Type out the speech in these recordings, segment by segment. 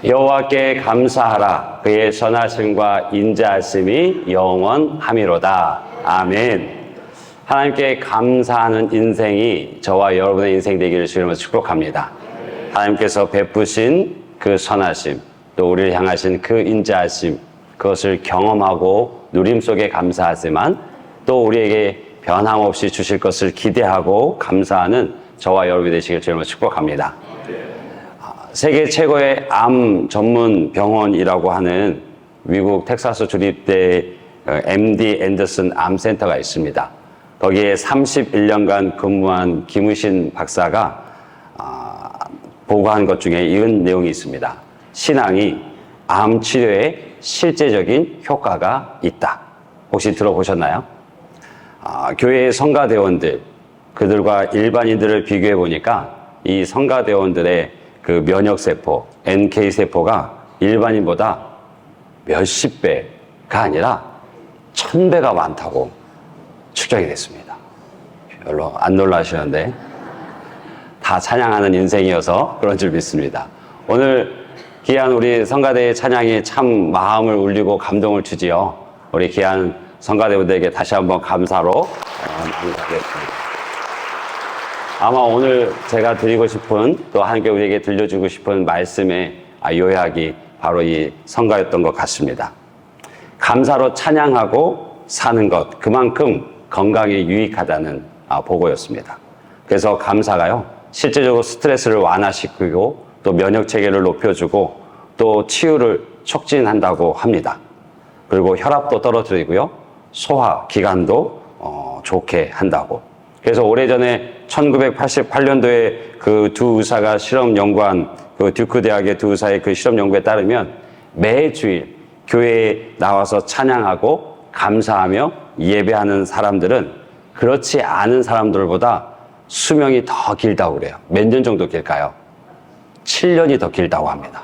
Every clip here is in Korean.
여호와께 감사하라. 그의 선하심과 인자하심이 영원함이로다. 아멘. 하나님께 감사하는 인생이 저와 여러분의 인생 되기를 주님으로 축복합니다. 하나님께서 베푸신 그 선하심, 또 우리를 향하신 그 인자하심, 그것을 경험하고 누림 속에 감사하지만 또 우리에게 변함없이 주실 것을 기대하고 감사하는 저와 여러분이 되시길 주님으로 축복합니다. 세계 최고의 암 전문 병원이라고 하는 미국 텍사스 주립대 MD 앤더슨 암센터가 있습니다. 거기에 31년간 근무한 김우신 박사가 보고한 것 중에 이런 내용이 있습니다. 신앙이 암 치료에 실제적인 효과가 있다. 혹시 들어보셨나요? 교회의 성가대원들, 그들과 일반인들을 비교해 보니까 이 성가대원들의 그 면역세포, NK세포가 일반인보다 몇십 배가 아니라 1000배가 많다고 추정이 됐습니다. 별로 안 놀라시는데 다 찬양하는 인생이어서 그런 줄 믿습니다. 오늘 귀한 우리 성가대의 찬양이 참 마음을 울리고 감동을 주지요. 우리 귀한 성가대분들에게 다시 한번 감사로 감사드리겠습니다. 아마 오늘 제가 드리고 싶은 또 하나님께 우리에게 들려주고 싶은 말씀의 요약이 바로 이 성가였던 것 같습니다. 감사로 찬양하고 사는 것, 그만큼 건강에 유익하다는 보고였습니다. 그래서 감사가요, 실제적으로 스트레스를 완화시키고 또 면역체계를 높여주고 또 치유를 촉진한다고 합니다. 그리고 혈압도 떨어뜨리고요, 소화 기관도 좋게 한다고. 그래서 오래전에 1988년도에 그 두 의사가 실험 연구한 그 듀크 대학의 두 의사의 그 실험 연구에 따르면 매주일 교회에 나와서 찬양하고 감사하며 예배하는 사람들은 그렇지 않은 사람들보다 수명이 더 길다고 그래요. 몇 년 정도 길까요? 7년이 더 길다고 합니다.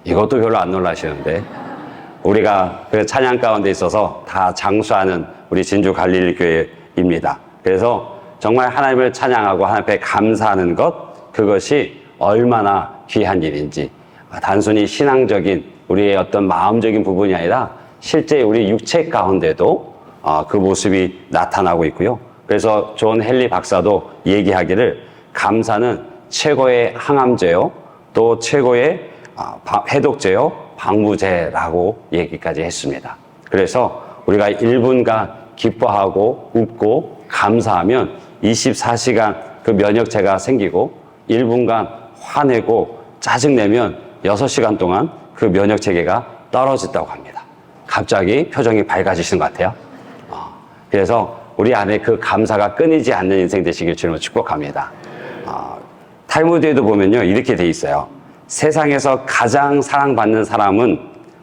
이것도 별로 안 놀라시는데 우리가 그 찬양 가운데 있어서 다 장수하는 우리 진주 갈릴리 교회입니다. 그래서 정말 하나님을 찬양하고 하나님 앞에 감사하는 것, 그것이 얼마나 귀한 일인지, 단순히 신앙적인 우리의 어떤 마음적인 부분이 아니라 실제 우리 육체 가운데도 그 모습이 나타나고 있고요. 그래서 존 헨리 박사도 얘기하기를 감사는 최고의 항암제요, 또 최고의 해독제요, 방부제라고 얘기까지 했습니다. 그래서 우리가 1분간 기뻐하고 웃고 감사하면 24시간 그 면역체가 생기고 1분간 화내고 짜증내면 6시간 동안 그 면역체계가 떨어진다고 합니다. 갑자기 표정이 밝아지시는 것 같아요. 그래서 우리 안에 그 감사가 끊이지 않는 인생 되시길 주님으로 축복합니다. 탈무드에도 보면요, 이렇게 돼 있어요. 세상에서 가장 사랑받는 사람은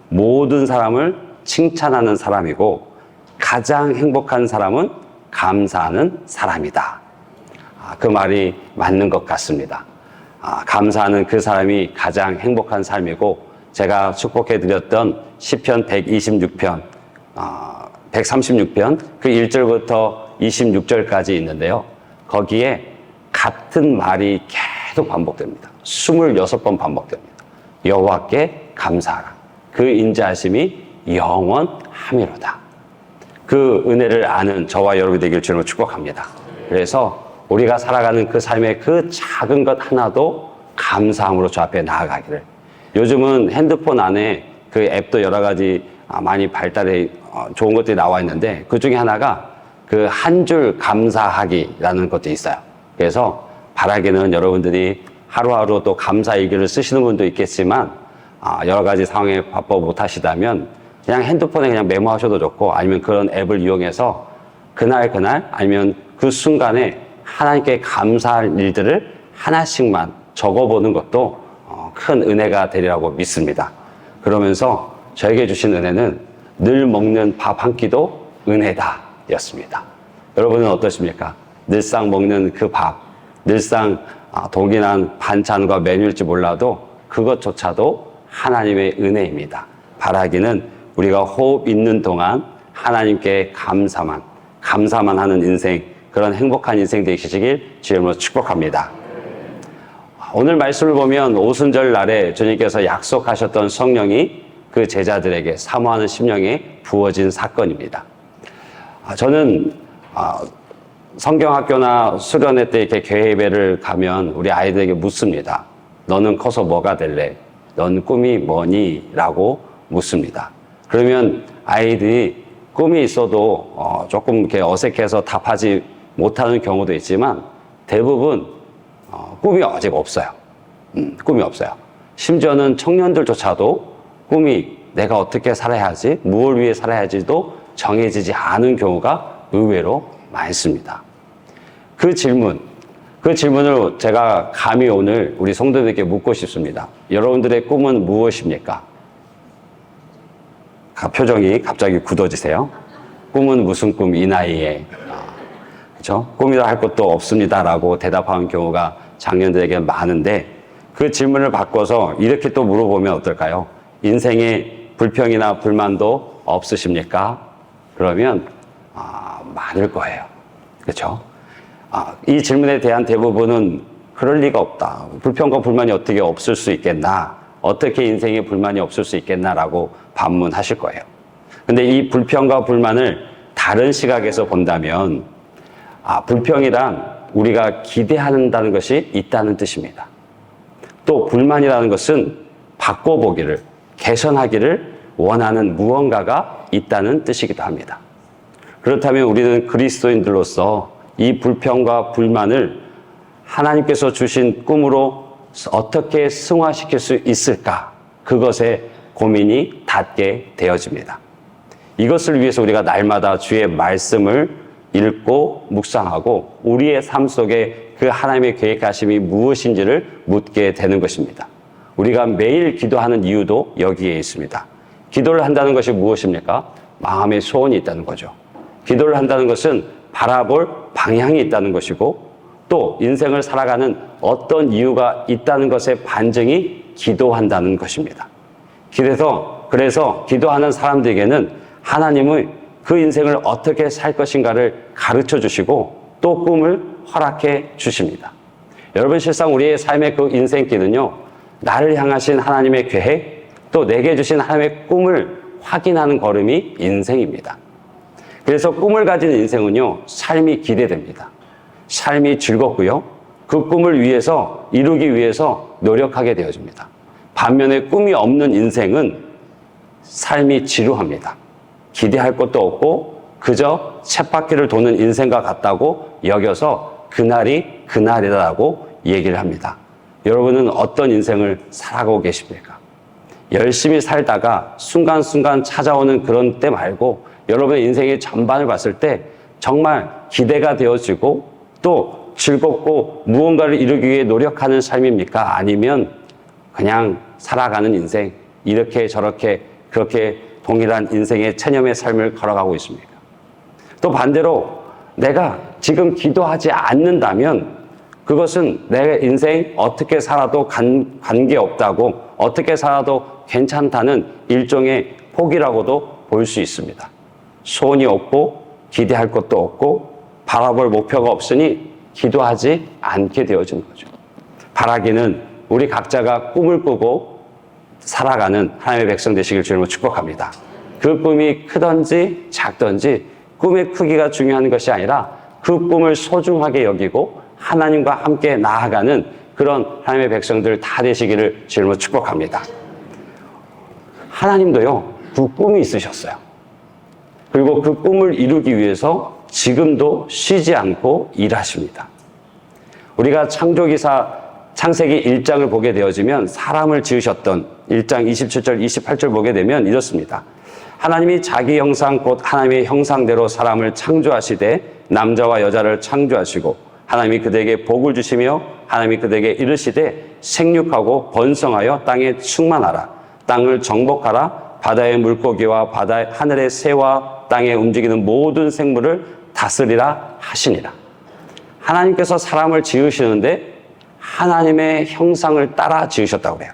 모든 사람을 칭찬하는 사람이고 가장 행복한 사람은 감사하는 사람이다. 그 말이 맞는 것 같습니다. 감사하는 그 사람이 가장 행복한 삶이고, 제가 축복해 드렸던 시편 126편, 136편 그 1절부터 26절까지 있는데요. 거기에 같은 말이 계속 반복됩니다. 26번 반복됩니다. 여호와께 감사하라. 그 인자하심이 영원함이로다. 그 은혜를 아는 저와 여러분이 되길 주님으로 축복합니다. 그래서 우리가 살아가는 그 삶의 그 작은 것 하나도 감사함으로 저 앞에 나아가기를. 요즘은 핸드폰 안에 그 앱도 여러 가지 많이 발달해 좋은 것들이 나와 있는데, 그 중에 하나가 그 한 줄 감사하기라는 것도 있어요. 그래서 바라기는 여러분들이 하루하루 또 감사 일기를 쓰시는 분도 있겠지만, 여러 가지 상황에 바빠 못 하시다면 그냥 핸드폰에 그냥 메모하셔도 좋고, 아니면 그런 앱을 이용해서 그날 아니면 그 순간에 하나님께 감사할 일들을 하나씩만 적어보는 것도 큰 은혜가 되리라고 믿습니다. 그러면서 저에게 주신 은혜는 늘 먹는 밥 한 끼도 은혜다 였습니다. 여러분은 어떠십니까? 늘상 먹는 그 밥, 늘상 동일한 반찬과 메뉴일지 몰라도 그것조차도 하나님의 은혜입니다. 바라기는 우리가 호흡 있는 동안 하나님께 감사만 하는 인생, 그런 행복한 인생 되시길 주님으로 축복합니다. 오늘 말씀을 보면 오순절 날에 주님께서 약속하셨던 성령이 그 제자들에게 사모하는 심령에 부어진 사건입니다. 저는 성경학교나 수련회 때 이렇게 교회 예배를 가면 우리 아이들에게 묻습니다. 너는 커서 뭐가 될래? 넌 꿈이 뭐니? 라고 묻습니다. 그러면 아이들이 꿈이 있어도 조금 이렇게 어색해서 답하지 못하는 경우도 있지만 대부분 꿈이 아직 없어요. 꿈이 없어요. 심지어는 청년들조차도 꿈이 내가 어떻게 살아야 하지? 무엇을 위해 살아야 할지도 정해지지 않은 경우가 의외로 많습니다. 그 질문을 제가 감히 오늘 우리 성도들에게 묻고 싶습니다. 여러분들의 꿈은 무엇입니까? 표정이 갑자기 굳어지세요. 꿈은 무슨 꿈, 이 나이에. 그렇죠? 꿈이라 할 것도 없습니다라고 대답하는 경우가 장년들에게 많은데 그 질문을 바꿔서 이렇게 또 물어보면 어떨까요? 인생에 불평이나 불만도 없으십니까? 그러면 많을 거예요. 그렇죠? 이 질문에 대한 대부분은 그럴 리가 없다. 불평과 불만이 어떻게 없을 수 있겠나? 어떻게 인생에 불만이 없을 수 있겠나라고 반문하실 거예요. 근데 이 불평과 불만을 다른 시각에서 본다면 불평이란 우리가 기대한다는 것이 있다는 뜻입니다. 또 불만이라는 것은 바꿔보기를, 개선하기를 원하는 무언가가 있다는 뜻이기도 합니다. 그렇다면 우리는 그리스도인들로서 이 불평과 불만을 하나님께서 주신 꿈으로 어떻게 승화시킬 수 있을까? 그것에 고민이 닿게 되어집니다. 이것을 위해서 우리가 날마다 주의 말씀을 읽고 묵상하고 우리의 삶 속에 그 하나님의 계획하심이 무엇인지를 묻게 되는 것입니다. 우리가 매일 기도하는 이유도 여기에 있습니다. 기도를 한다는 것이 무엇입니까? 마음의 소원이 있다는 거죠. 기도를 한다는 것은 바라볼 방향이 있다는 것이고 또 인생을 살아가는 어떤 이유가 있다는 것의 반증이 기도한다는 것입니다. 그래서 기도하는 사람들에게는 하나님의 그 인생을 어떻게 살 것인가를 가르쳐 주시고 또 꿈을 허락해 주십니다. 여러분, 실상 우리의 삶의 그 인생길은요, 나를 향하신 하나님의 계획, 또 내게 주신 하나님의 꿈을 확인하는 걸음이 인생입니다. 그래서 꿈을 가진 인생은요, 삶이 기대됩니다. 삶이 즐겁고요, 그 꿈을 위해서, 이루기 위해서 노력하게 되어집니다. 반면에 꿈이 없는 인생은 삶이 지루합니다. 기대할 것도 없고 그저 쳇바퀴를 도는 인생과 같다고 여겨서 그날이 그날이라고 얘기를 합니다. 여러분은 어떤 인생을 살아가고 계십니까? 열심히 살다가 순간순간 찾아오는 그런 때 말고 여러분의 인생의 전반을 봤을 때 정말 기대가 되어지고 또 즐겁고 무언가를 이루기 위해 노력하는 삶입니까? 아니면 그냥 살아가는 인생, 이렇게 저렇게 그렇게 동일한 인생의 체념의 삶을 걸어가고 있습니까? 또 반대로 내가 지금 기도하지 않는다면 그것은 내 인생 어떻게 살아도 관계없다고, 어떻게 살아도 괜찮다는 일종의 포기라고도 볼 수 있습니다. 소원이 없고 기대할 것도 없고 바라볼 목표가 없으니 기도하지 않게 되어지는 거죠. 바라기는 우리 각자가 꿈을 꾸고 살아가는 하나님의 백성 되시길 주님으로 축복합니다. 그 꿈이 크든지 작든지 꿈의 크기가 중요한 것이 아니라 그 꿈을 소중하게 여기고 하나님과 함께 나아가는 그런 하나님의 백성들 다 되시기를 주님으로 축복합니다. 하나님도요, 그 꿈이 있으셨어요. 그리고 그 꿈을 이루기 위해서 지금도 쉬지 않고 일하십니다. 우리가 창세기 1장을 보게 되어지면 사람을 지으셨던 1장 27절, 28절 보게 되면 이렇습니다. 하나님이 자기 형상 곧 하나님의 형상대로 사람을 창조하시되 남자와 여자를 창조하시고 하나님이 그들에게 복을 주시며 하나님이 그들에게 이르시되 생육하고 번성하여 땅에 충만하라. 땅을 정복하라. 바다의 물고기와 하늘의 새와 땅에 움직이는 모든 생물을 다스리라 하시니라. 하나님께서 사람을 지으시는데 하나님의 형상을 따라 지으셨다고 해요.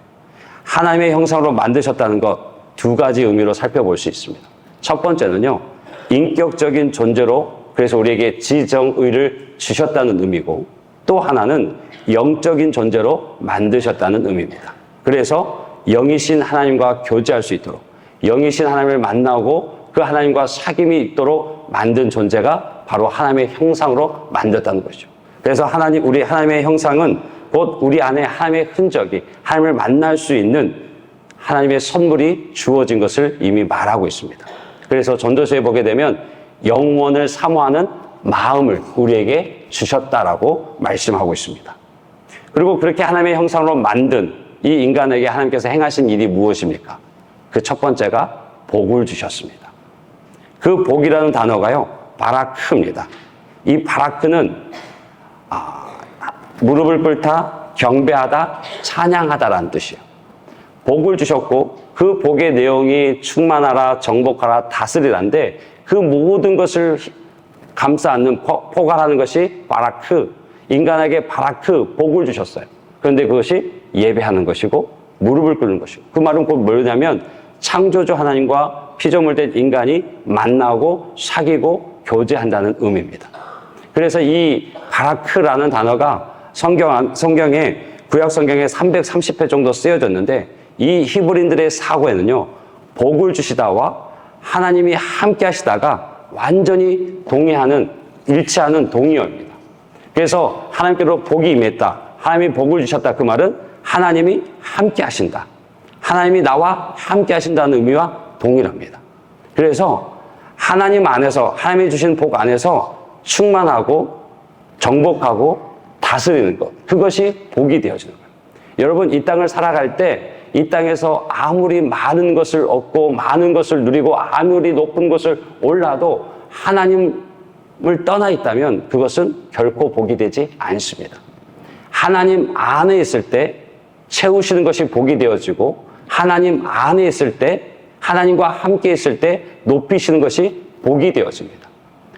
하나님의 형상으로 만드셨다는 것 두 가지 의미로 살펴볼 수 있습니다. 첫 번째는요, 인격적인 존재로 그래서 우리에게 지정의를 주셨다는 의미고, 또 하나는 영적인 존재로 만드셨다는 의미입니다. 그래서 영이신 하나님과 교제할 수 있도록, 영이신 하나님을 만나고 그 하나님과 사귐이 있도록 만든 존재가 바로 하나님의 형상으로 만들었다는 것이죠. 그래서 우리 하나님의 형상은 곧 우리 안에 하나님의 흔적이, 하나님을 만날 수 있는 하나님의 선물이 주어진 것을 이미 말하고 있습니다. 그래서 전도서에 보게 되면 영원을 사모하는 마음을 우리에게 주셨다라고 말씀하고 있습니다. 그리고 그렇게 하나님의 형상으로 만든 이 인간에게 하나님께서 행하신 일이 무엇입니까? 그 첫 번째가 복을 주셨습니다. 그 복이라는 단어가요, 바라크입니다. 이 바라크는 무릎을 꿇다, 경배하다, 찬양하다라는 뜻이에요. 복을 주셨고 그 복의 내용이 충만하라, 정복하라, 다스리라인데 그 모든 것을 감싸 안는 포괄하는 것이 바라크, 인간에게 바라크, 복을 주셨어요. 그런데 그것이 예배하는 것이고 무릎을 꿇는 것이고, 그 말은 곧 뭐냐면 창조주 하나님과 피조물 된 인간이 만나고 사귀고 교제한다는 의미입니다. 그래서 이 바라크라는 단어가 성경에 구약 성경에 330회 정도 쓰여졌는데 이 히브리인들의 사고에는요, 복을 주시다와 하나님이 함께 하시다가 완전히 동의하는, 일치하는 동의어입니다. 그래서 하나님께로 복이 임했다, 하나님이 복을 주셨다, 그 말은 하나님이 함께 하신다, 하나님이 나와 함께 하신다는 의미와 동일합니다. 그래서 하나님 안에서, 하나님이 주신 복 안에서 충만하고 정복하고 다스리는 것, 그것이 복이 되어지는 거예요. 여러분, 이 땅을 살아갈 때 이 땅에서 아무리 많은 것을 얻고 많은 것을 누리고 아무리 높은 곳을 올라도 하나님을 떠나 있다면 그것은 결코 복이 되지 않습니다. 하나님 안에 있을 때 채우시는 것이 복이 되어지고, 하나님 안에 있을 때, 하나님과 함께 있을 때 높이시는 것이 복이 되어집니다.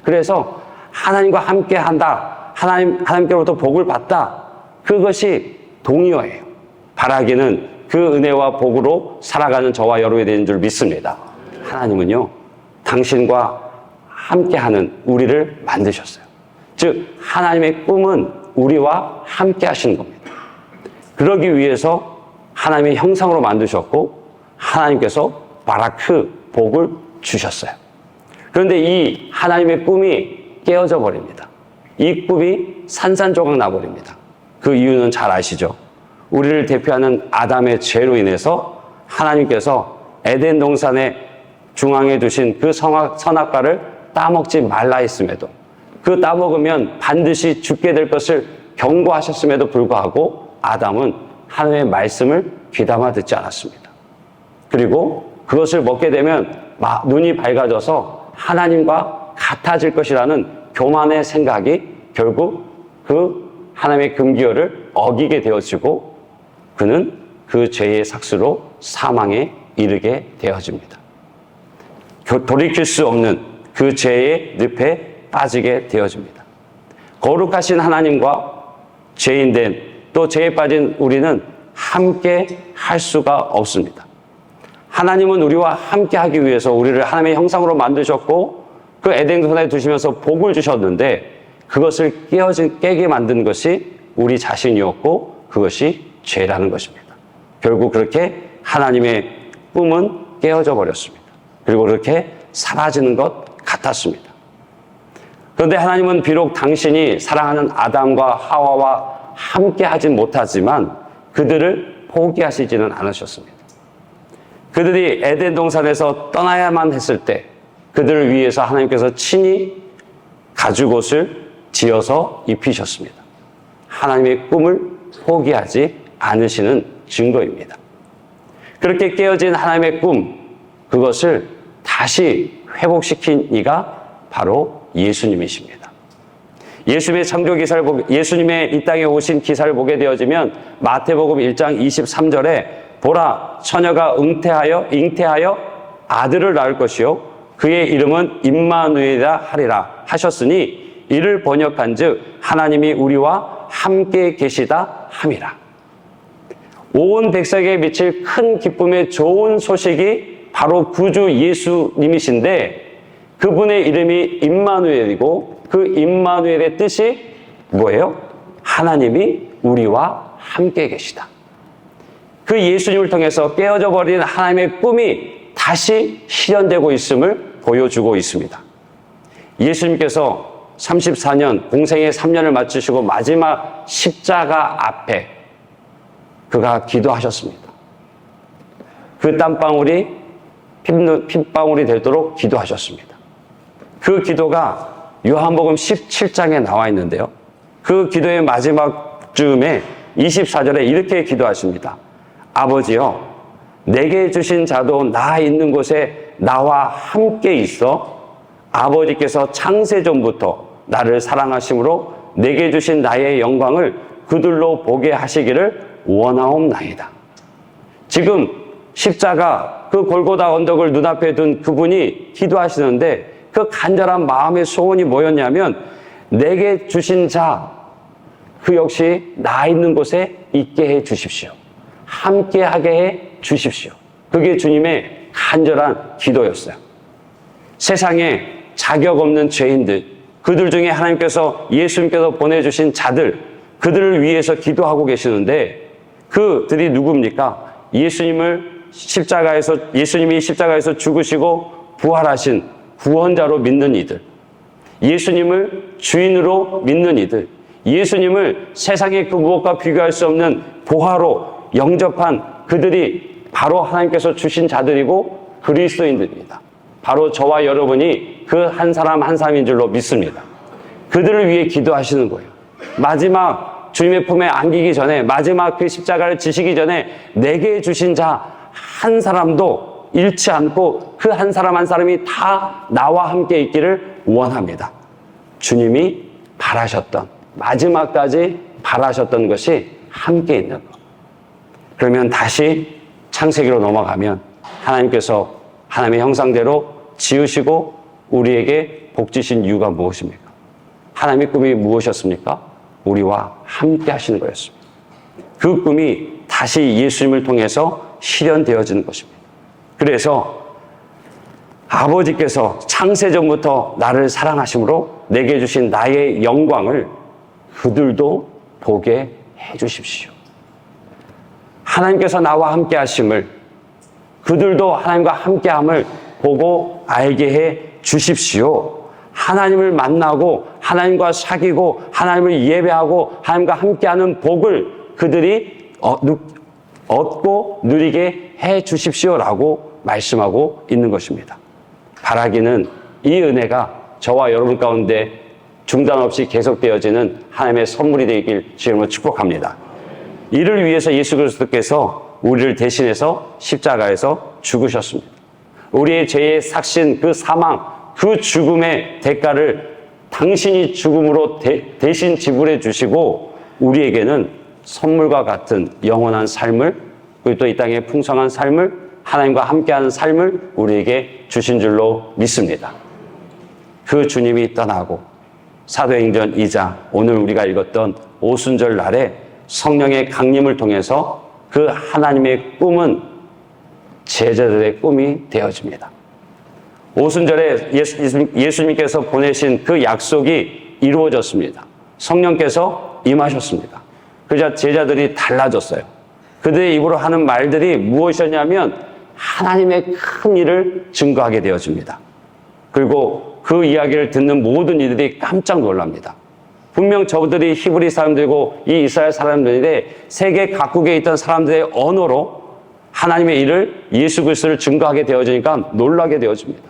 그래서 하나님과 함께 한다, 하나님께로부터 복을 받다, 그것이 동의어예요. 바라기는 그 은혜와 복으로 살아가는 저와 여러분이 되는 줄 믿습니다. 하나님은요, 당신과 함께하는 우리를 만드셨어요. 즉 하나님의 꿈은 우리와 함께 하시는 겁니다. 그러기 위해서 하나님의 형상으로 만드셨고 하나님께서 바라크, 복을 주셨어요. 그런데 이 하나님의 꿈이 깨어져 버립니다. 이 꿈이 산산조각 나버립니다. 그 이유는 잘 아시죠? 우리를 대표하는 아담의 죄로 인해서 하나님께서 에덴 동산의 중앙에 두신 그 선악과를 따먹지 말라 했음에도, 그 따먹으면 반드시 죽게 될 것을 경고하셨음에도 불구하고 아담은 하나님의 말씀을 귀담아 듣지 않았습니다. 그리고 그것을 먹게 되면 눈이 밝아져서 하나님과 같아질 것이라는 교만의 생각이 결국 그 하나님의 금기어를 어기게 되어지고 그는 그 죄의 삭수로 사망에 이르게 되어집니다. 돌이킬 수 없는 그 죄의 늪에 빠지게 되어집니다. 거룩하신 하나님과 죄인된, 또 죄에 빠진 우리는 함께 할 수가 없습니다. 하나님은 우리와 함께 하기 위해서 우리를 하나님의 형상으로 만드셨고 그 에덴 동산에 두시면서 복을 주셨는데 그것을 깨게 만든 것이 우리 자신이었고 그것이 죄라는 것입니다. 결국 그렇게 하나님의 꿈은 깨어져 버렸습니다. 그리고 그렇게 사라지는 것 같았습니다. 그런데 하나님은 비록 당신이 사랑하는 아담과 하와와 함께 하진 못하지만 그들을 포기하시지는 않으셨습니다. 그들이 에덴 동산에서 떠나야만 했을 때 그들을 위해서 하나님께서 친히 가죽옷을 지어서 입히셨습니다. 하나님의 꿈을 포기하지 않으시는 증거입니다. 그렇게 깨어진 하나님의 꿈, 그것을 다시 회복시킨 이가 바로 예수님이십니다. 예수님의 이 땅에 오신 기사를 보게 되어지면 마태복음 1장 23절에 보라, 처녀가 잉태하여 아들을 낳을 것이요 그의 이름은 임마누엘이라 하리라 하셨으니 이를 번역한즉 하나님이 우리와 함께 계시다 함이라. 온 백성에게 미칠 큰 기쁨의 좋은 소식이 바로 구주 예수님이신데 그분의 이름이 임마누엘이고 그 임마누엘의 뜻이 뭐예요? 하나님이 우리와 함께 계시다. 그 예수님을 통해서 깨어져 버린 하나님의 꿈이 다시 실현되고 있음을 보여주고 있습니다. 예수님께서 34년, 공생의 3년을 마치시고 마지막 십자가 앞에 그가 기도하셨습니다. 그 땀방울이 핏방울이 되도록 기도하셨습니다. 그 기도가 요한복음 17장에 나와 있는데요. 그 기도의 마지막 즈음에 24절에 이렇게 기도하십니다. 아버지여, 내게 주신 자도 나 있는 곳에 나와 함께 있어 아버지께서 창세 전부터 나를 사랑하심으로 내게 주신 나의 영광을 그들로 보게 하시기를 원하옵나이다. 지금 십자가 그 골고다 언덕을 눈앞에 둔 그분이 기도하시는데 그 간절한 마음의 소원이 뭐였냐면 내게 주신 자 그 역시 나 있는 곳에 있게 해 주십시오. 함께하게 해 주십시오. 그게 주님의 간절한 기도였어요. 세상에 자격 없는 죄인들, 그들 중에 하나님께서 예수님께서 보내주신 자들, 그들을 위해서 기도하고 계시는데 그들이 누굽니까? 예수님이 십자가에서 죽으시고 부활하신 구원자로 믿는 이들, 예수님을 주인으로 믿는 이들, 예수님을 세상의 그 무엇과 비교할 수 없는 보화로 영접한 그들이 바로 하나님께서 주신 자들이고 그리스도인들입니다. 바로 저와 여러분이 그 한 사람 한 사람인 줄로 믿습니다. 그들을 위해 기도하시는 거예요. 마지막 주님의 품에 안기기 전에, 마지막 그 십자가를 지시기 전에 내게 주신 자 한 사람도 잃지 않고 그 한 사람 한 사람이 다 나와 함께 있기를 원합니다. 주님이 바라셨던, 마지막까지 바라셨던 것이 함께 있는 것. 그러면 다시 창세기로 넘어가면 하나님께서 하나님의 형상대로 지으시고 우리에게 복 주신 이유가 무엇입니까? 하나님의 꿈이 무엇이었습니까? 우리와 함께 하시는 거였습니다. 그 꿈이 다시 예수님을 통해서 실현되어지는 것입니다. 그래서 아버지께서 창세전부터 나를 사랑하심으로 내게 주신 나의 영광을 그들도 보게 해 주십시오. 하나님께서 나와 함께 하심을, 그들도 하나님과 함께함을 보고 알게 해 주십시오. 하나님을 만나고 하나님과 사귀고 하나님을 예배하고 하나님과 함께하는 복을 그들이 얻고 누리게 해 주십시오라고 말씀하고 있는 것입니다. 바라기는 이 은혜가 저와 여러분 가운데 중단 없이 계속되어지는 하나님의 선물이 되길 주님으로 축복합니다. 이를 위해서 예수 그리스도께서 우리를 대신해서 십자가에서 죽으셨습니다. 우리의 죄의 삭신, 그 사망, 그 죽음의 대가를 당신이 죽음으로 대신 지불해 주시고 우리에게는 선물과 같은 영원한 삶을, 그리고 또 이 땅의 풍성한 삶을, 하나님과 함께하는 삶을 우리에게 주신 줄로 믿습니다. 그 주님이 떠나고 사도행전 2장, 오늘 우리가 읽었던 오순절 날에 성령의 강림을 통해서 그 하나님의 꿈은 제자들의 꿈이 되어집니다. 오순절에 예수님께서 보내신 그 약속이 이루어졌습니다. 성령께서 임하셨습니다. 그러자 제자들이 달라졌어요. 그들의 입으로 하는 말들이 무엇이었냐면 하나님의 큰 일을 증거하게 되어집니다. 그리고 그 이야기를 듣는 모든 이들이 깜짝 놀랍니다. 분명 저들이 히브리 사람들이고 이 이스라엘 사람들인데 세계 각국에 있던 사람들의 언어로 하나님의 일을, 예수 그리스도를 증거하게 되어지니까 놀라게 되어집니다.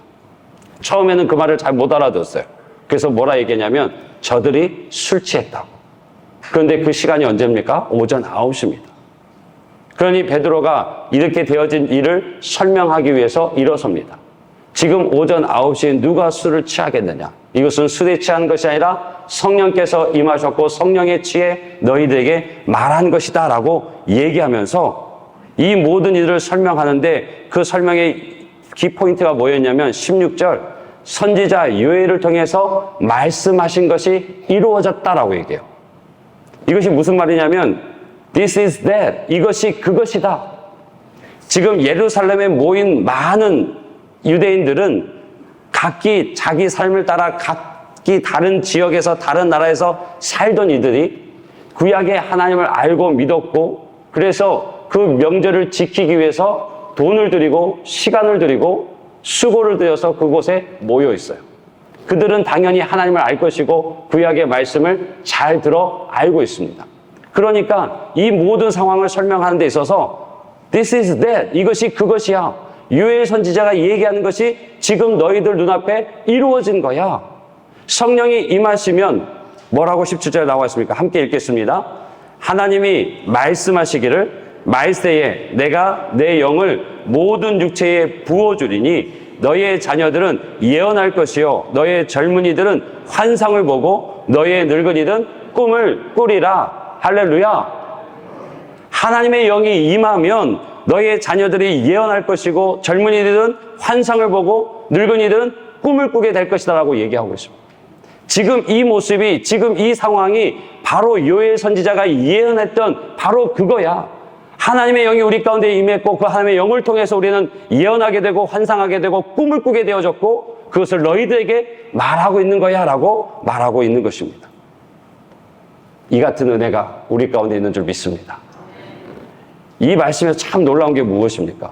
처음에는 그 말을 잘 못 알아들었어요. 그래서 뭐라 얘기했냐면 저들이 술 취했다고. 그런데 그 시간이 언제입니까? 오전 9시입니다. 그러니 베드로가 이렇게 되어진 일을 설명하기 위해서 일어섭니다. 지금 오전 9시에 누가 술을 취하겠느냐? 이것은 술에 취한 것이 아니라 성령께서 임하셨고 성령에 취해 너희들에게 말한 것이다 라고 얘기하면서 이 모든 일을 설명하는데 그 설명의 키포인트가 뭐였냐면 16절 선지자 요엘을 통해서 말씀하신 것이 이루어졌다라고 얘기해요. 이것이 무슨 말이냐면 This is that. 이것이 그것이다. 지금 예루살렘에 모인 많은 유대인들은 각기 자기 삶을 따라 각기 다른 지역에서 다른 나라에서 살던 이들이 구약의 하나님을 알고 믿었고 그래서 그 명절을 지키기 위해서 돈을 들이고 시간을 들이고 수고를 들여서 그곳에 모여 있어요. 그들은 당연히 하나님을 알 것이고 구약의 말씀을 잘 들어 알고 있습니다. 그러니까 이 모든 상황을 설명하는 데 있어서 This is that. 이것이 그것이야. 요엘 선지자가 얘기하는 것이 지금 너희들 눈앞에 이루어진 거야. 성령이 임하시면 뭐라고 17절에 나와 있습니까? 함께 읽겠습니다. 하나님이 말씀하시기를 말세에 내가 내 영을 모든 육체에 부어주리니 너의 자녀들은 예언할 것이요 너의 젊은이들은 환상을 보고 너의 늙은이들은 꿈을 꾸리라. 할렐루야. 하나님의 영이 임하면 너의 자녀들이 예언할 것이고 젊은이들은 환상을 보고 늙은이들은 꿈을 꾸게 될 것이다 라고 얘기하고 있습니다. 지금 이 모습이 지금 이 상황이 바로 요엘 선지자가 예언했던 바로 그거야. 하나님의 영이 우리 가운데 임했고 그 하나님의 영을 통해서 우리는 예언하게 되고 환상하게 되고 꿈을 꾸게 되어졌고 그것을 너희들에게 말하고 있는 거야 라고 말하고 있는 것입니다. 이 같은 은혜가 우리 가운데 있는 줄 믿습니다. 이 말씀에서 참 놀라운 게 무엇입니까?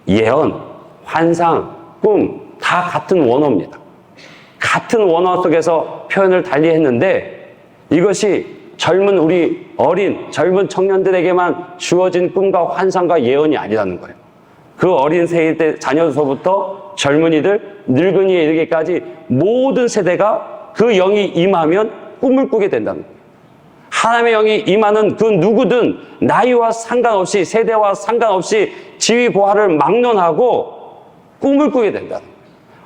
예언, 환상, 꿈 다 같은 원어입니다. 같은 원어 속에서 표현을 달리 했는데 이것이 젊은 우리 젊은 청년들에게만 주어진 꿈과 환상과 예언이 아니라는 거예요. 그 어린 세대 자녀서부터 젊은이들, 늙은이에 이르기까지 모든 세대가 그 영이 임하면 꿈을 꾸게 된다는 거예요. 하나님의 영이 임하는 그 누구든 나이와 상관없이 세대와 상관없이 지위 보화를 막론하고 꿈을 꾸게 된다는 거예요.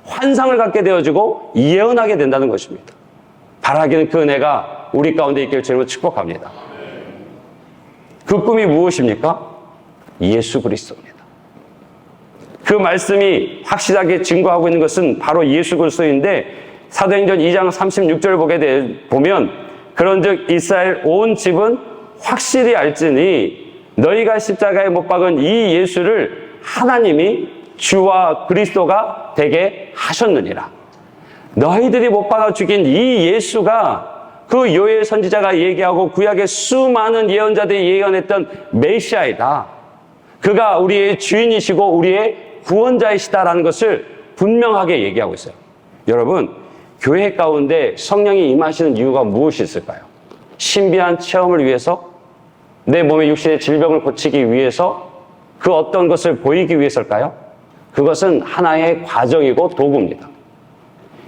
환상을 갖게 되어지고 예언하게 된다는 것입니다. 바라기는 그 은혜가 우리 가운데 있기를 주님으로 축복합니다. 그 꿈이 무엇입니까? 예수 그리스도입니다. 그 말씀이 확실하게 증거하고 있는 것은 바로 예수 그리스도인데 사도행전 2장 36절을 보면 그런즉 이스라엘 온 집은 확실히 알지니 너희가 십자가에 못 박은 이 예수를 하나님이 주와 그리스도가 되게 하셨느니라. 너희들이 못 박아 죽인 이 예수가 그 요엘 선지자가 얘기하고 구약의 수많은 예언자들이 예언했던 메시아이다. 그가 우리의 주인이시고 우리의 구원자이시다라는 것을 분명하게 얘기하고 있어요. 여러분, 교회 가운데 성령이 임하시는 이유가 무엇이 있을까요? 신비한 체험을 위해서? 내 몸의 육신의 질병을 고치기 위해서? 그 어떤 것을 보이기 위해서일까요? 그것은 하나의 과정이고 도구입니다.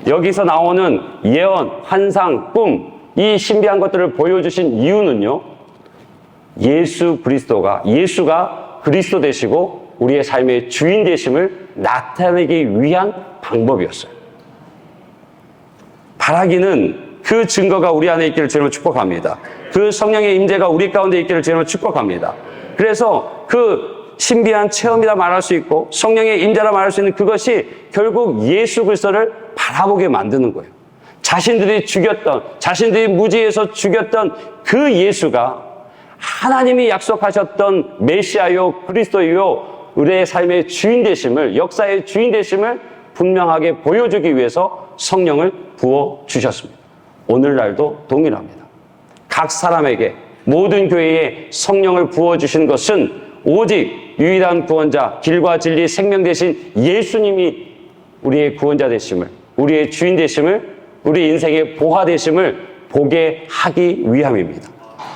여기서 나오는 예언, 환상, 꿈, 이 신비한 것들을 보여주신 이유는요, 예수가 그리스도 되시고 우리의 삶의 주인 되심을 나타내기 위한 방법이었어요. 바라기는 그 증거가 우리 안에 있기를 주님을 축복합니다. 그 성령의 임재가 우리 가운데 있기를 주님을 축복합니다. 그래서 그 신비한 체험이라 말할 수 있고 성령의 임재라 말할 수 있는 그것이 결국 예수 그리스도를 바라보게 만드는 거예요. 자신들이 무지에서 죽였던 그 예수가 하나님이 약속하셨던 메시아요 그리스도요 우리의 삶의 주인 되심을, 역사의 주인 되심을 분명하게 보여주기 위해서 성령을 부어주셨습니다. 오늘날도 동일합니다. 각 사람에게 모든 교회에 성령을 부어주신 것은 오직 유일한 구원자, 길과 진리, 생명 되신 예수님이 우리의 구원자 되심을, 우리의 주인 되심을, 우리 인생의 보화 되심을 보게 하기 위함입니다.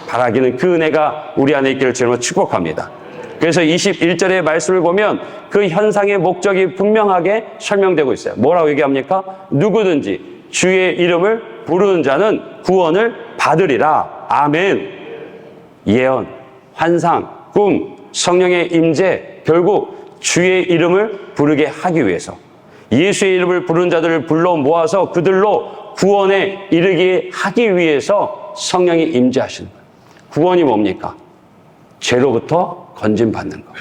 바라기는 그 은혜가 우리 안에 있기를 주님으로 축복합니다. 그래서 21절의 말씀을 보면 그 현상의 목적이 분명하게 설명되고 있어요. 뭐라고 얘기합니까? 누구든지 주의 이름을 부르는 자는 구원을 받으리라. 아멘. 예언, 환상, 꿈, 성령의 임재, 결국 주의 이름을 부르게 하기 위해서 예수의 이름을 부르는 자들을 불러 모아서 그들로 구원에 이르게 하기 위해서 성령이 임재하시는 거예요. 구원이 뭡니까? 죄로부터 건진받는 것.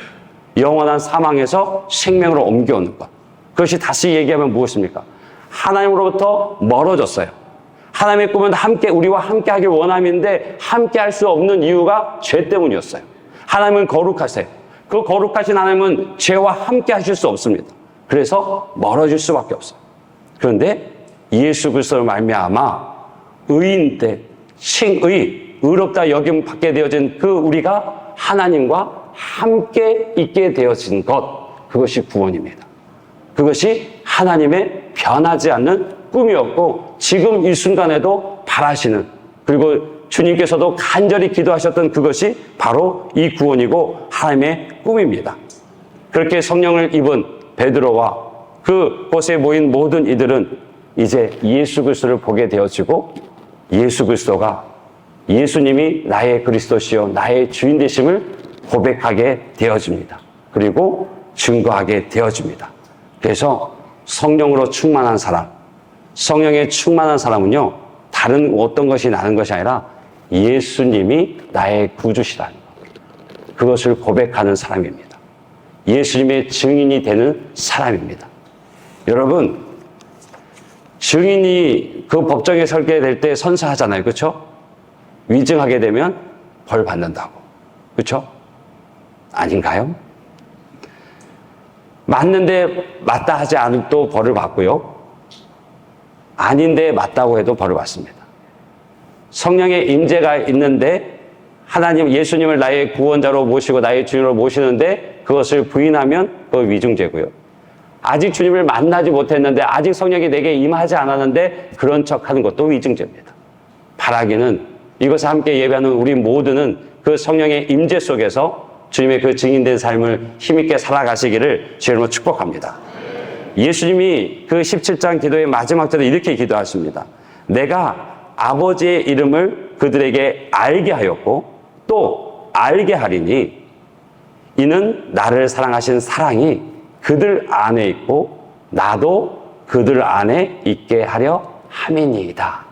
영원한 사망에서 생명으로 옮겨오는 것. 그것이 다시 얘기하면 무엇입니까? 하나님으로부터 멀어졌어요. 하나님의 꿈은 우리와 함께 하길 원함인데 함께 할 수 없는 이유가 죄 때문이었어요. 하나님은 거룩하세요. 그 거룩하신 하나님은 죄와 함께 하실 수 없습니다. 그래서 멀어질 수밖에 없어요. 그런데 예수 그리스도를 말미암아 의인 때 칭의, 의롭다 여김 받게 되어진 그 우리가 하나님과 함께 있게 되어진 것, 그것이 구원입니다. 그것이 하나님의 변하지 않는 꿈이었고 지금 이 순간에도 바라시는, 그리고 주님께서도 간절히 기도하셨던 그것이 바로 이 구원이고 하나님의 꿈입니다. 그렇게 성령을 입은 베드로와 그곳에 모인 모든 이들은 이제 예수 그리스도를 보게 되어지고 예수 그리스도가 예수님이 나의 그리스도시요 나의 주인 되심을 고백하게 되어집니다. 그리고 증거하게 되어집니다. 그래서 성령으로 충만한 사람, 성령에 충만한 사람은요, 다른 어떤 것이 나는 것이 아니라 예수님이 나의 구주시라는 것, 그것을 고백하는 사람입니다. 예수님의 증인이 되는 사람입니다. 여러분, 증인이 그 법정에 설게 될 때 선서하잖아요. 그렇죠? 위증하게 되면 벌 받는다고. 그렇죠? 아닌가요? 맞는데 맞다 하지 않아도 벌을 받고요. 아닌데 맞다고 해도 벌을 받습니다. 성령의 임재가 있는데 하나님 예수님을 나의 구원자로 모시고 나의 주님으로 모시는데 그것을 부인하면 그건 위증죄고요. 아직 주님을 만나지 못했는데 아직 성령이 내게 임하지 않았는데 그런 척하는 것도 위증죄입니다. 바라기는 이것을 함께 예배하는 우리 모두는 그 성령의 임재 속에서 주님의 그 증인된 삶을 힘있게 살아가시기를 주님으로 축복합니다. 예수님이 그 17장 기도의 마지막 절에 이렇게 기도하십니다. 내가 아버지의 이름을 그들에게 알게 하였고 또 알게 하리니 이는 나를 사랑하신 사랑이 그들 안에 있고 나도 그들 안에 있게 하려 함이니이다.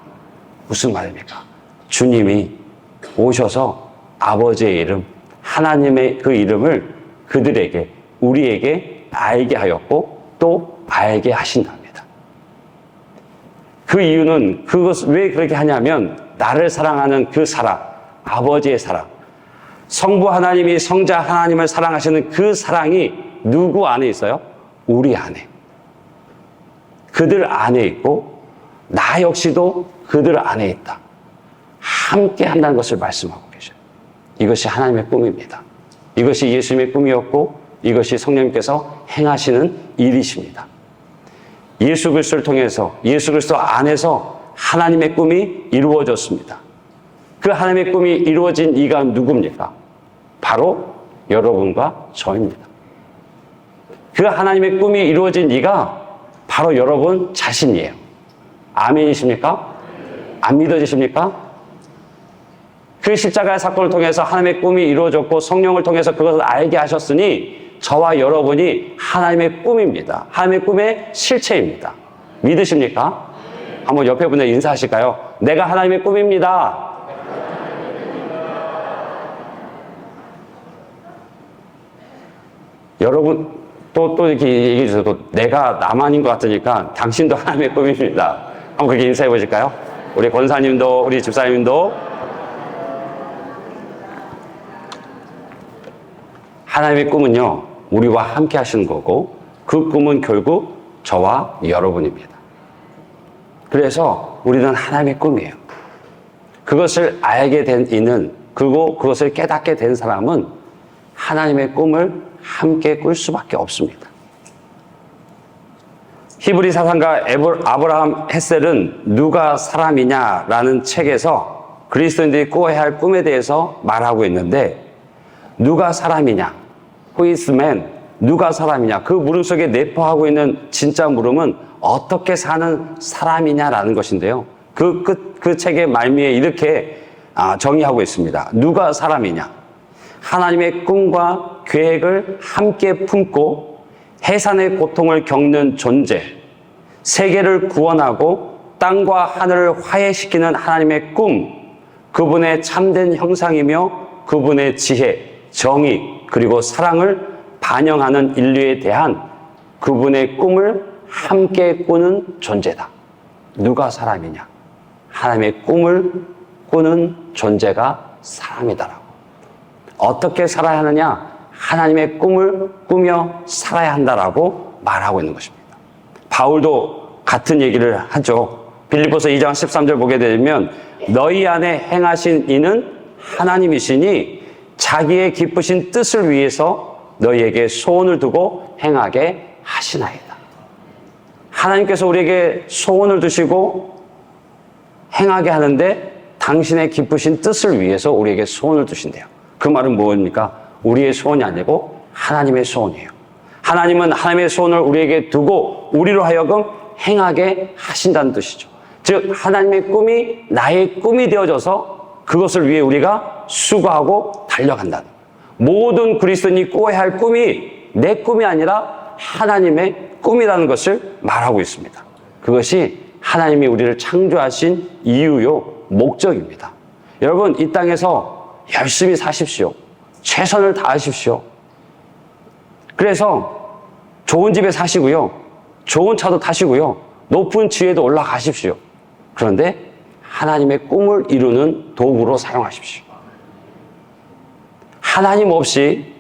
무슨 말입니까? 주님이 오셔서 아버지의 이름, 하나님의 그 이름을 그들에게, 우리에게 알게 하였고 또 알게 하신답니다. 그 이유는 왜 그렇게 하냐면 나를 사랑하는 그 사랑, 아버지의 사랑, 성부 하나님이 성자 하나님을 사랑하시는 그 사랑이 누구 안에 있어요? 우리 안에. 그들 안에 있고 나 역시도 그들 안에 있다. 함께 한다는 것을 말씀하고 계셔요. 이것이 하나님의 꿈입니다. 이것이 예수님의 꿈이었고 이것이 성령님께서 행하시는 일이십니다. 예수 그리스도를 통해서 예수 그리스도 안에서 하나님의 꿈이 이루어졌습니다. 그 하나님의 꿈이 이루어진 이가 누굽니까? 바로 여러분과 저입니다. 그 하나님의 꿈이 이루어진 이가 바로 여러분 자신이에요. 아멘이십니까? 안 믿어지십니까? 그 십자가의 사건을 통해서 하나님의 꿈이 이루어졌고 성령을 통해서 그것을 알게 하셨으니 저와 여러분이 하나님의 꿈입니다. 하나님의 꿈의 실체입니다. 믿으십니까? 한번 옆에 분들 인사하실까요? 내가 하나님의 꿈입니다. 여러분 또 이렇게 얘기해 주세요. 또 내가 나만인 것 같으니까 당신도 하나님의 꿈입니다. 한번 그렇게 인사해 보실까요? 우리 권사님도 우리 집사님도 하나님의 꿈은요 우리와 함께 하시는 거고 그 꿈은 결국 저와 여러분입니다. 그래서 우리는 하나님의 꿈이에요. 그것을 알게 된 이는 그리고 그것을 깨닫게 된 사람은 하나님의 꿈을 함께 꿀 수밖에 없습니다. 히브리 사상가 아브라함 햇셀은 누가 사람이냐라는 책에서 그리스도인들이 꾸어야 할 꿈에 대해서 말하고 있는데 누가 사람이냐? Who is man? 누가 사람이냐? 그 물음 속에 내포하고 있는 진짜 물음은 어떻게 사는 사람이냐라는 것인데요. 그 책의 말미에 이렇게 정의하고 있습니다. 누가 사람이냐? 하나님의 꿈과 계획을 함께 품고 해산의 고통을 겪는 존재, 세계를 구원하고 땅과 하늘을 화해시키는 하나님의 꿈, 그분의 참된 형상이며 그분의 지혜, 정의, 그리고 사랑을 반영하는 인류에 대한 그분의 꿈을 함께 꾸는 존재다. 누가 사람이냐? 하나님의 꿈을 꾸는 존재가 사람이다라고. 어떻게 살아야 하느냐? 하나님의 꿈을 꾸며 살아야 한다라고 말하고 있는 것입니다. 바울도 같은 얘기를 하죠. 빌립보서 2장 13절 보게 되면 너희 안에 행하신 이는 하나님이시니 자기의 기쁘신 뜻을 위해서 너희에게 소원을 두고 행하게 하시나이다. 하나님께서 우리에게 소원을 두시고 행하게 하는데 당신의 기쁘신 뜻을 위해서 우리에게 소원을 두신대요. 그 말은 뭡니까? 우리의 소원이 아니고 하나님의 소원이에요. 하나님은 하나님의 소원을 우리에게 두고 우리로 하여금 행하게 하신다는 뜻이죠. 즉 하나님의 꿈이 나의 꿈이 되어져서 그것을 위해 우리가 수고하고 달려간다는, 모든 그리스도인이 꿔야 할 꿈이 내 꿈이 아니라 하나님의 꿈이라는 것을 말하고 있습니다. 그것이 하나님이 우리를 창조하신 이유요 목적입니다. 여러분, 이 땅에서 열심히 사십시오. 최선을 다하십시오. 그래서 좋은 집에 사시고요, 좋은 차도 타시고요, 높은 지위에도 올라가십시오. 그런데 하나님의 꿈을 이루는 도구로 사용하십시오. 하나님 없이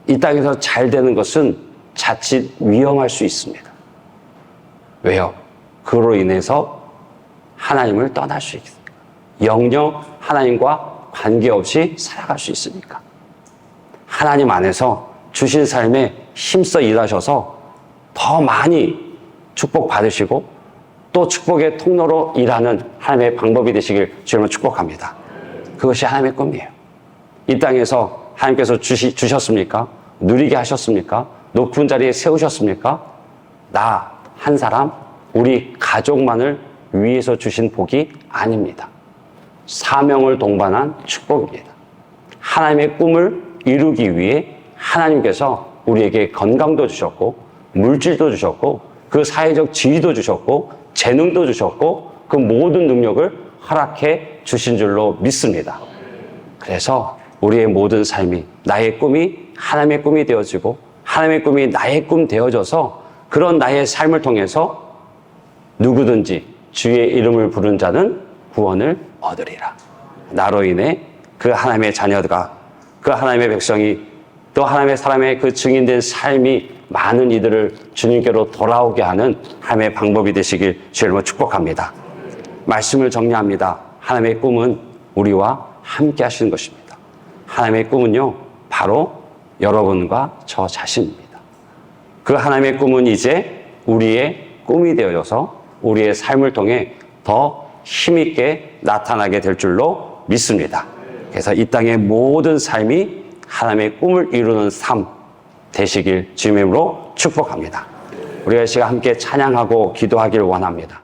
이 땅에서 잘 되는 것은 자칫 위험할 수 있습니다. 왜요? 그로 인해서 하나님을 떠날 수 있습니다. 영영 하나님과 관계없이 살아갈 수 있으니까. 하나님 안에서 주신 삶에 힘써 일하셔서 더 많이 축복받으시고 또 축복의 통로로 일하는 하나님의 방법이 되시길 주님을 축복합니다. 그것이 하나님의 꿈이에요. 이 땅에서 하나님께서 주셨습니까? 누리게 하셨습니까? 높은 자리에 세우셨습니까? 나 한 사람, 우리 가족만을 위해서 주신 복이 아닙니다. 사명을 동반한 축복입니다. 하나님의 꿈을 이루기 위해 하나님께서 우리에게 건강도 주셨고 물질도 주셨고 그 사회적 지위도 주셨고 재능도 주셨고 그 모든 능력을 허락해 주신 줄로 믿습니다. 그래서 우리의 모든 삶이, 나의 꿈이 하나님의 꿈이 되어지고 하나님의 꿈이 나의 꿈 되어져서 그런 나의 삶을 통해서 누구든지 주의 이름을 부른 자는 구원을 얻으리라. 나로 인해 그 하나님의 자녀가, 그 하나님의 백성이, 또 하나님의 사람의 그 증인된 삶이 많은 이들을 주님께로 돌아오게 하는 하나님의 방법이 되시길 주님으로 축복합니다. 말씀을 정리합니다. 하나님의 꿈은 우리와 함께 하시는 것입니다. 하나님의 꿈은요, 바로 여러분과 저 자신입니다. 그 하나님의 꿈은 이제 우리의 꿈이 되어져서 우리의 삶을 통해 더 힘있게 나타나게 될 줄로 믿습니다. 그래서 이 땅의 모든 삶이 하나님의 꿈을 이루는 삶 되시길 주님의 이름으로 축복합니다. 우리가 이 시간 함께 찬양하고 기도하길 원합니다.